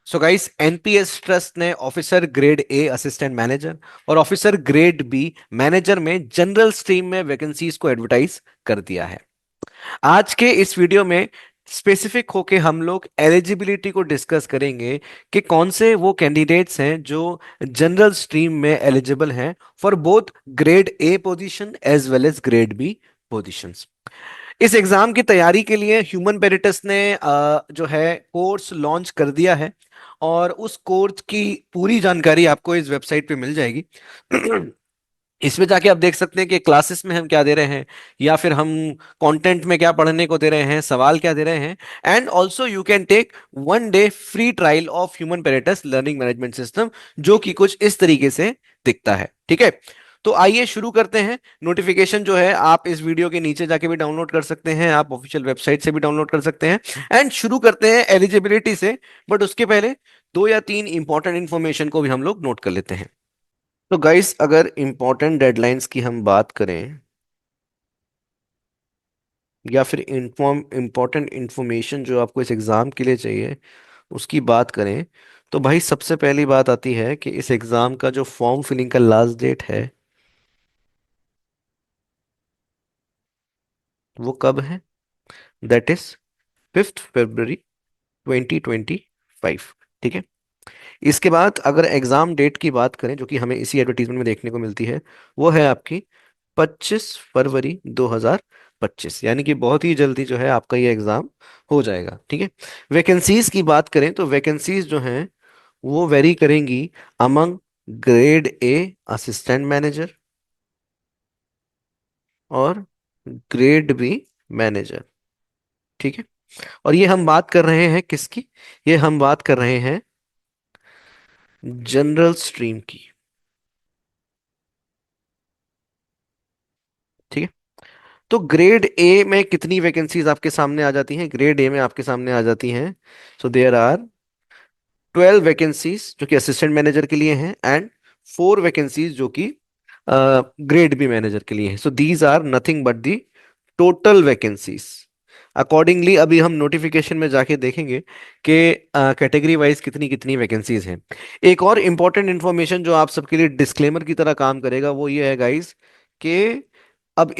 So guys, NPS trust ने officer grade A assistant manager और officer grade B manager में general stream में vacancies को advertise कर दिया है। आज के इस वीडियो में स्पेसिफिक होके हम लोग एलिजिबिलिटी को डिस्कस करेंगे कि कौन से वो कैंडिडेट्स हैं जो जनरल स्ट्रीम में एलिजिबल हैं for both grade A position as well as grade B positions. इस एग्जाम की तैयारी के लिए ह्यूमन पेरिटस ने जो है कोर्स लॉन्च कर दिया है और उस कोर्स की पूरी जानकारी आपको इस वेबसाइट पे मिल जाएगी। इसमें जाके आप देख सकते हैं कि क्लासेस में हम क्या दे रहे हैं या फिर हम कंटेंट में क्या पढ़ने को दे रहे हैं, सवाल क्या दे रहे हैं। And also you can take 1 day free trial of human parrots learning management system, जो कि कुछ इस तरीके से दिखता है। ठीक है, तो आइए शुरू करते हैं। नोटिफिकेशन जो है आप इस वीडियो के नीचे जाके भी डाउनलोड कर सकते हैं, आप ऑफिशियल वेबसाइट से भी डाउनलोड कर सकते हैं। एंड शुरू करते हैं एलिजिबिलिटी से, बट उसके पहले दो या तीन इंपॉर्टेंट इंफॉर्मेशन को भी हम लोग नोट कर लेते हैं। तो गाइस, अगर इंपॉर्टेंट डेडलाइंस की हम बात करें या फिर इंपॉर्टेंट इंफॉर्मेशन जो आपको इस एग्जाम के लिए चाहिए उसकी बात करें, तो भाई सबसे पहली बात आती है कि इस एग्जाम का जो फॉर्म फिलिंग का लास्ट डेट है वो कब है? दैट इज 5 फरवरी 2025। ठीक है, इसके बाद अगर एग्जाम डेट की बात करें जो कि हमें इसी एडवर्टीजमेंट में देखने को मिलती है, वो है आपकी 25 फरवरी 2025, यानी कि बहुत ही जल्दी जो है आपका ये एग्जाम हो जाएगा। ठीक है, वैकेंसीज की बात करें तो वैकेंसीज जो हैं वो वेरी करेंगी among grade A assistant manager और ग्रेड बी मैनेजर। ठीक है, और ये हम बात कर रहे हैं किसकी? ये हम बात कर रहे हैं जनरल स्ट्रीम की। ठीक है, तो ग्रेड ए में कितनी वैकेंसीज आपके सामने आ जाती हैं? ग्रेड ए में आपके सामने आ जाती हैं, सो देयर आर 12 वैकेंसीज जो कि असिस्टेंट मैनेजर के लिए हैं एंड 4 वैकेंसीज जो कि ग्रेड बी मैनेजर के लिए हैं। So these are nothing but the total vacancies. Accordingly अभी हम नोटिफिकेशन में जाके देखेंगे कि कैटेगरी वाइज कितनी कितनी वैकेंसीज हैं। एक और इंपॉर्टेंट इंफॉर्मेशन जो आप सबके लिए डिस्क्लेमर की तरह काम करेगा वो ये है गाइस कि अब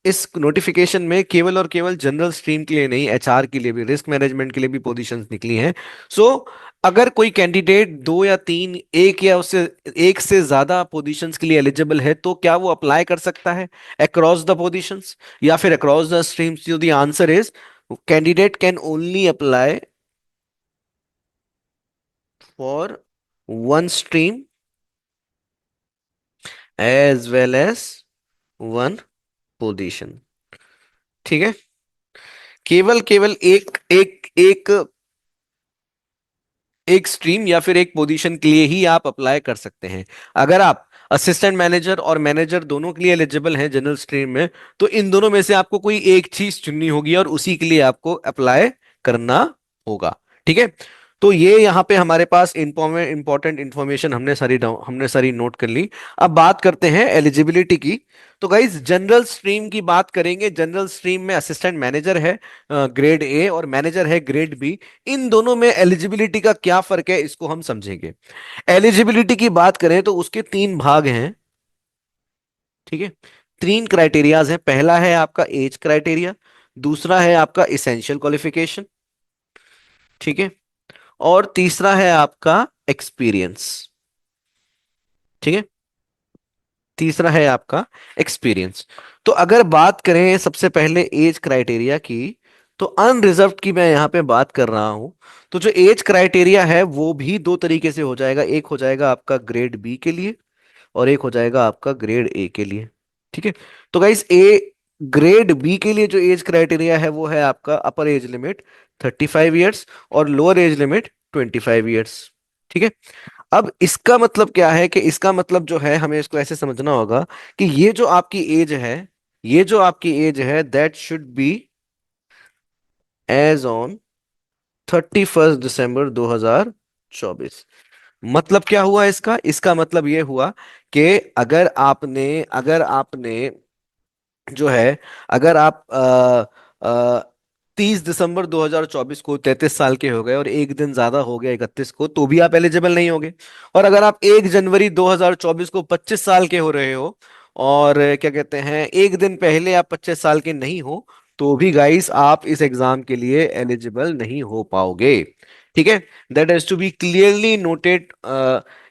इस नोटिफिकेशन में केवल और केवल जनरल स्ट्रीम के लिए नहीं, एचआर के लिए भी, रिस्क मैनेजमेंट के लिए भी पोजीशंस निकली हैं। सो अगर कोई कैंडिडेट दो या तीन, एक या उससे एक से ज्यादा पोजीशंस के लिए एलिजिबल है तो क्या वो अप्लाई कर सकता है अक्रॉस द पोजीशंस या फिर अक्रॉस द स्ट्रीम्स? तो the answer is candidate can only apply for one stream as well as one position. ठीक है, केवल केवल एक एक एक एक स्ट्रीम या फिर एक पोजीशन के लिए ही आप अप्लाई कर सकते हैं। अगर आप असिस्टेंट मैनेजर और मैनेजर दोनों के लिए एलिजिबल हैं जनरल स्ट्रीम में, तो इन दोनों में से आपको कोई एक चीज चुननी होगी और उसी के लिए आपको अप्लाई करना होगा। ठीक है, तो ये यहाँ पे हमारे पास इंपॉर्टेंट इंफॉर्मेशन हमने सारी नोट कर ली। अब बात करते हैं एलिजिबिलिटी की। तो गाइज, जनरल स्ट्रीम की बात करेंगे। जनरल स्ट्रीम में असिस्टेंट मैनेजर है ग्रेड ए और मैनेजर है ग्रेड बी। इन दोनों में एलिजिबिलिटी का क्या फर्क है इसको हम समझेंगे। एलिजिबिलिटी की बात करें तो उसके तीन भाग हैं। ठीक है, तीन क्राइटेरियाज हैं। पहला है आपका एज क्राइटेरिया, दूसरा है आपका इसेंशियल क्वालिफिकेशन, ठीक है, और तीसरा है आपका एक्सपीरियंस। ठीक है, तीसरा है आपका एक्सपीरियंस। तो अगर बात करें सबसे पहले एज क्राइटेरिया की, तो अनरिजर्व की मैं यहां पे बात कर रहा हूं। तो जो एज क्राइटेरिया है वो भी दो तरीके से हो जाएगा। एक हो जाएगा आपका ग्रेड बी के लिए और एक हो जाएगा आपका ग्रेड ए के लिए। ठीक है, तो गाइस, ए ग्रेड बी के लिए जो एज क्राइटेरिया है वो है आपका अपर एज लिमिट 35 ईयर्स और लोअर एज लिमिट 25 ईयर्स। ठीक है, अब इसका मतलब क्या है कि इसका मतलब जो है हमें इसको ऐसे समझना होगा कि ये जो आपकी एज है, ये जो आपकी एज है, that should be age on 31 December 2024। मतलब क्या हुआ इसका? इसका मतलब ये हुआ कि अगर आपने जो है, अगर आप 30 दिसंबर 2024 को 33 साल के हो गए और एक दिन ज्यादा हो गया 31 को, तो भी आप एलिजिबल नहीं होगे। और अगर आप 1 जनवरी 2024 को 25 साल के हो रहे हो और क्या कहते हैं एक दिन पहले आप 25 साल के नहीं हो, तो भी गाइस आप इस एग्जाम के लिए एलिजिबल नहीं हो पाओगे। ठीक है, that has to be clearly noted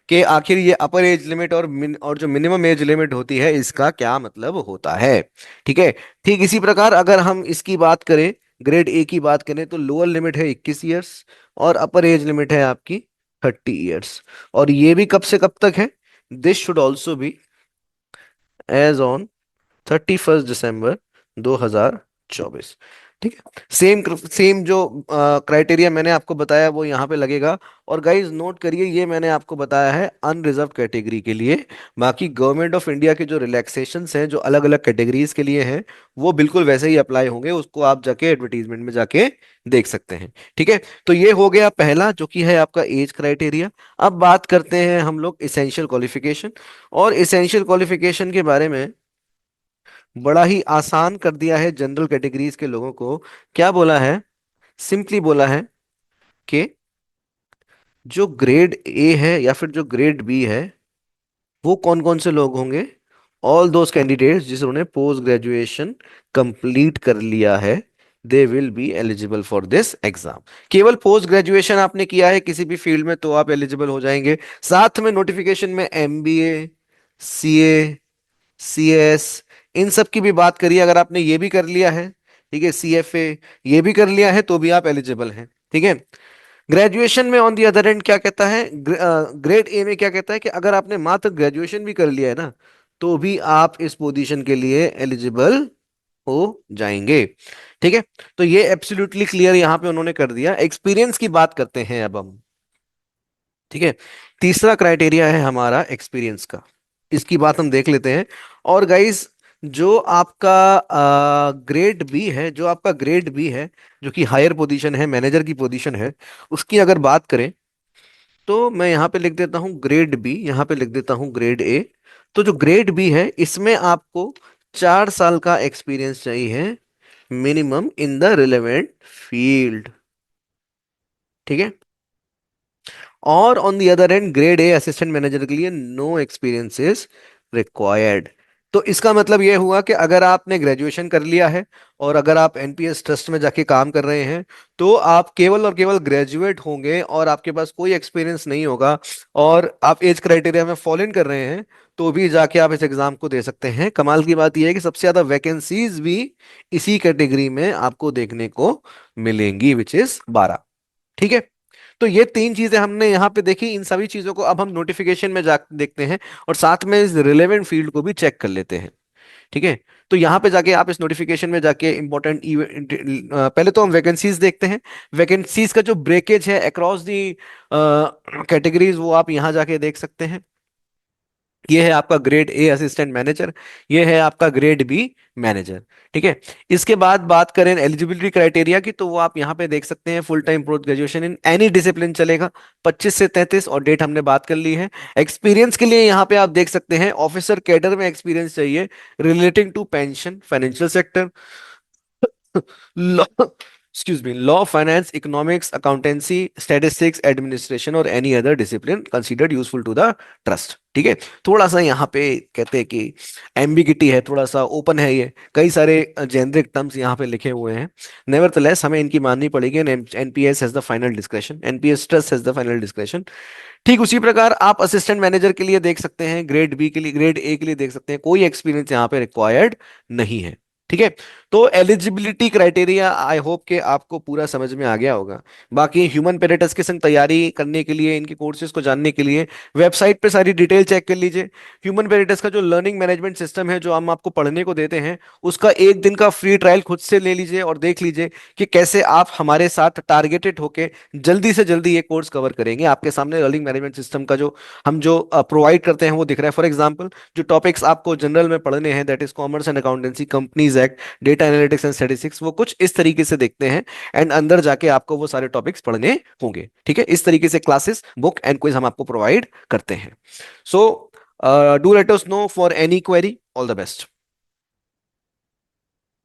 कि आखिर ये अपर एज लिमिट और जो मिनिमम एज लिमिट होती है इसका क्या मतलब होता है। ठीक है। ठीक इसी प्रकार अगर हम इसकी बात करें, ग्रेड ए की बात करें, तो लोअर लिमिट है 21 ईयर्स और अपर एज लिमिट है आपकी 30 ईयर्स। और ये भी कब से कब तक है? This should also be age on 31 December 2024। ठीक है, सेम सेम जो क्राइटेरिया मैंने आपको बताया वो यहाँ पे लगेगा। और गाइज नोट करिए, ये मैंने आपको बताया है अनरिजर्व कैटेगरी के लिए। बाकी गवर्नमेंट ऑफ इंडिया के जो रिलैक्सेशंस हैं जो अलग अलग कैटेगरीज के लिए हैं, वो बिल्कुल वैसे ही अप्लाई होंगे, उसको आप जाके एडवर्टीजमेंट में जाके देख सकते हैं। ठीक है, तो ये हो गया पहला जो कि है आपका एज क्राइटेरिया। अब बात करते हैं हम लोग इसेंशियल क्वालिफिकेशन। और इसेंशियल क्वालिफिकेशन के बारे में बड़ा ही आसान कर दिया है जनरल कैटेगरीज के लोगों को। क्या बोला है? सिंपली बोला है कि जो ग्रेड ए है या फिर जो ग्रेड बी है, वो कौन कौन से लोग होंगे? ऑल दोज कैंडिडेट्स जिन्होंने पोस्ट ग्रेजुएशन कंप्लीट कर लिया है, they will be eligible for this exam. केवल पोस्ट ग्रेजुएशन आपने किया है किसी भी फील्ड में तो आप एलिजिबल हो जाएंगे। साथ में नोटिफिकेशन में एमबीए, सीए, सीएस, इन सब की भी बात करिए, अगर आपने ये भी कर लिया है, ठीक है, सीएफए ये भी कर लिया है, तो भी आप एलिजिबल हैं। ठीक है। ग्रेजुएशन में ऑन दी अदर एंड क्या कहता है, ग्रेड ए में क्या कहता है कि अगर आपने मात्र ग्रेजुएशन भी कर लिया है ना, तो भी आप इस पोजीशन के लिए एलिजिबल हो जाएंगे। ठीक है, तो ये एब्सोल्युटली क्लियर यहां पे उन्होंने कर दिया। एक्सपीरियंस की बात करते हैं अब हम। ठीक है, तीसरा क्राइटेरिया है हमारा एक्सपीरियंस का, इसकी बात हम देख लेते हैं। और गाइस जो आपका ग्रेड बी है, जो आपका ग्रेड बी है, जो कि हायर पोजीशन है, मैनेजर की पोजीशन है, उसकी अगर बात करें तो मैं यहाँ पे लिख देता हूँ ग्रेड बी, यहाँ पे लिख देता हूँ ग्रेड ए। तो जो ग्रेड बी है इसमें आपको 4 साल का एक्सपीरियंस चाहिए minimum in the relevant field. ठीक है। और on the other and grade A assistant manager के लिए नो एक्सपीरियंस इज रिक्वायर्ड। तो इसका मतलब यह हुआ कि अगर आपने ग्रेजुएशन कर लिया है और अगर आप एनपीएस ट्रस्ट में जाके काम कर रहे हैं, तो आप केवल और केवल ग्रेजुएट होंगे और आपके पास कोई एक्सपीरियंस नहीं होगा और आप एज क्राइटेरिया में फॉलो इन कर रहे हैं, तो भी जाके आप इस एग्जाम को दे सकते हैं। कमाल की बात यह है कि सबसे ज्यादा वैकेंसीज भी इसी कैटेगरी में आपको देखने को मिलेंगी, विच इज 12। ठीक है, तो ये तीन चीजें हमने यहाँ पे देखी। इन सभी चीजों को अब हम नोटिफिकेशन में जा देखते हैं और साथ में इस रिलेवेंट फील्ड को भी चेक कर लेते हैं। ठीक है, तो यहाँ पे जाके आप इस नोटिफिकेशन में जाके इंपॉर्टेंट इवेंट, पहले तो हम वैकेंसीज देखते हैं। वैकेंसीज का जो ब्रेकेज है अक्रॉस दी कैटेगरीज, वो आप यहाँ जाके देख सकते हैं। ये है आपका ग्रेड ए असिस्टेंट मैनेजर, ये है आपका ग्रेड बी मैनेजर। ठीक है, इसके बाद बात करें एलिजिबिलिटी क्राइटेरिया की, तो वो आप यहाँ पे देख सकते हैं full time post graduation in any discipline चलेगा, 25 से 33, और डेट हमने बात कर ली है। एक्सपीरियंस के लिए यहाँ पे आप देख सकते हैं ऑफिसर कैडर में एक्सपीरियंस चाहिए relating to pension, financial sector, law, excuse me, law, finance, economics, accountancy, statistics, administration और any other discipline considered useful to the trust. ठीक है, थोड़ा सा यहाँ पे कहते हैं कि एम्बिगिटी है, थोड़ा सा ओपन है, ये कई सारे जेनरिक टर्म्स यहाँ पे लिखे हुए हैं। नेवरदलेस हमें इनकी माननी पड़ेगी। NPS has the final discretion, NPS trust has the final discretion. ठीक उसी प्रकार आप असिस्टेंट मैनेजर के लिए देख सकते हैं, ग्रेड बी के लिए, ग्रेड ए के लिए देख सकते हैं, कोई एक्सपीरियंस यहाँ पे रिक्वायर्ड नहीं है। ठीक है, तो एलिजिबिलिटी क्राइटेरिया आई होप कि आपको पूरा समझ में आ गया होगा। बाकी ह्यूमन पेरेटस के संग तैयारी करने के लिए, इनके कोर्सेज को जानने के लिए वेबसाइट पे सारी डिटेल चेक कर लीजिए। ह्यूमन पेरेटस का जो लर्निंग मैनेजमेंट सिस्टम है जो हम आपको पढ़ने को देते हैं, उसका एक दिन का फ्री ट्रायल खुद से ले लीजिए और देख लीजिए कि कैसे आप हमारे साथ टारगेटेड होके जल्दी से जल्दी ये कोर्स कवर करेंगे। आपके सामने लर्निंग मैनेजमेंट सिस्टम का जो प्रोवाइड करते हैं वो दिख रहा है। फॉर एग्जाम्पल जो टॉपिक्स आपको जनरल में पढ़ने हैं, that is commerce and accountancy, companies act, data analytics and statistics, वो कुछ इस तरीके से देखते हैं एंड अंदर जाके आपको वो सारे टॉपिक्स पढ़ने होंगे। ठीक है, इस तरीके से क्लासेस, बुक एंड क्विज हम आपको प्रोवाइड करते हैं। So do let us know for any query. All the best.